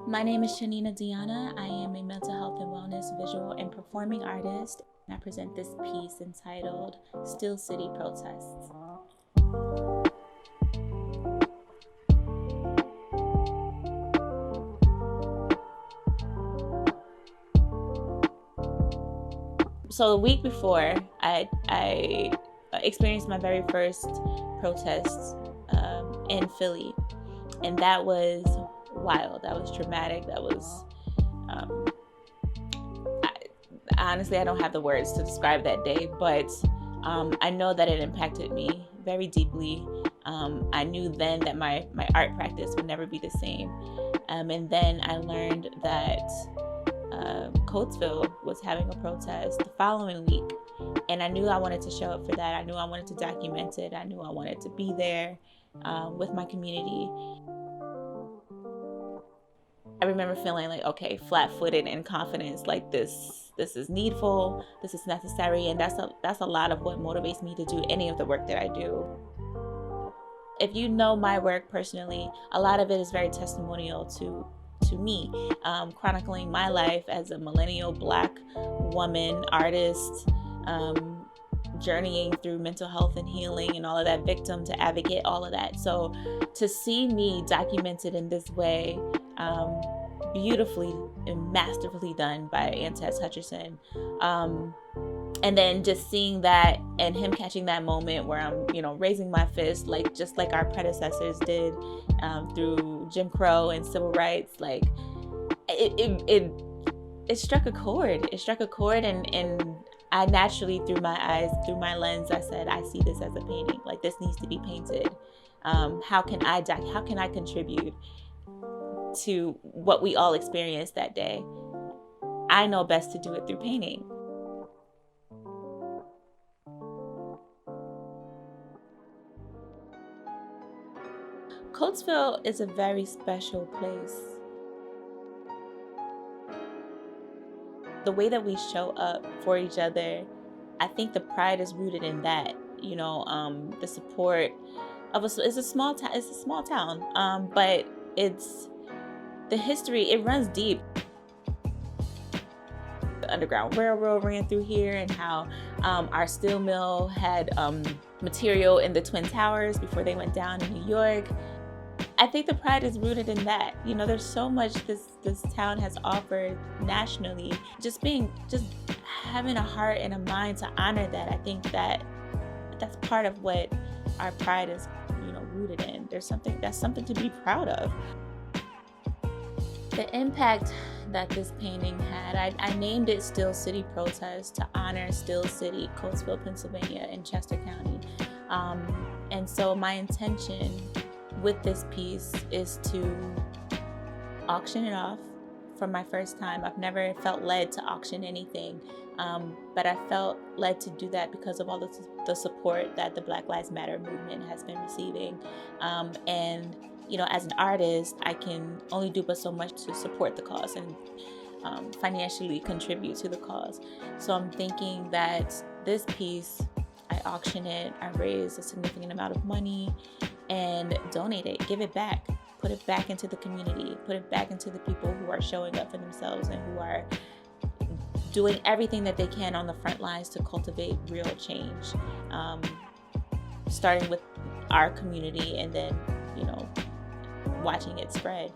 My name is Shanina Dionna. I am a mental health and wellness visual and performing artist. I present this piece entitled Still City Protests. So the week before, I experienced my very first protest in Philly, and that was wild. That was traumatic. That was honestly, I don't have the words to describe that day, but I know that it impacted me very deeply. I knew then that my art practice would never be the same, and then I learned that Coatesville was having a protest the following week, and I knew I wanted to show up for that. I knew I wanted to document it. I knew I wanted to be there with my community. I remember feeling like, okay, flat-footed and confidence, like this is needful, this is necessary, and that's a lot of what motivates me to do any of the work that I do. If you know my work personally, a lot of it is very testimonial to me, chronicling my life as a millennial Black woman artist, journeying through mental health and healing and all of that, victim to advocate, all of that. So to see me documented in this way, beautifully and masterfully done by Antez Hutcherson, and then just seeing that and him catching that moment where I'm, raising my fist, like just like our predecessors did through Jim Crow and civil rights, like it struck a chord. It struck a chord, and I naturally, through my eyes, through my lens, I said, I see this as a painting. Like, this needs to be painted. How can I contribute to what we all experienced that day? I know best to do it through painting. Coatesville is a very special place. The way that we show up for each other, I think the pride is rooted in that. The support of it's a small town. It's a small town, but it's the history. It runs deep. The Underground Railroad ran through here, and how our steel mill had material in the Twin Towers before they went down in New York. I think the pride is rooted in that. There's so much this town has offered nationally. Just having a heart and a mind to honor that. I think that's part of what our pride is, rooted in. That's something to be proud of. The impact that this painting had, I named it Still City Protest to honor Still City, Coatesville, Pennsylvania, in Chester County. And so my intention with this piece is to auction it off for my first time. I've never felt led to auction anything, but I felt led to do that because of all the support that the Black Lives Matter movement has been receiving. And as an artist, I can only do but so much to support the cause and financially contribute to the cause. So I'm thinking that this piece, I auction it, I raise a significant amount of money, and donate it, give it back, put it back into the community, put it back into the people who are showing up for themselves and who are doing everything that they can on the front lines to cultivate real change, starting with our community and then, watching it spread.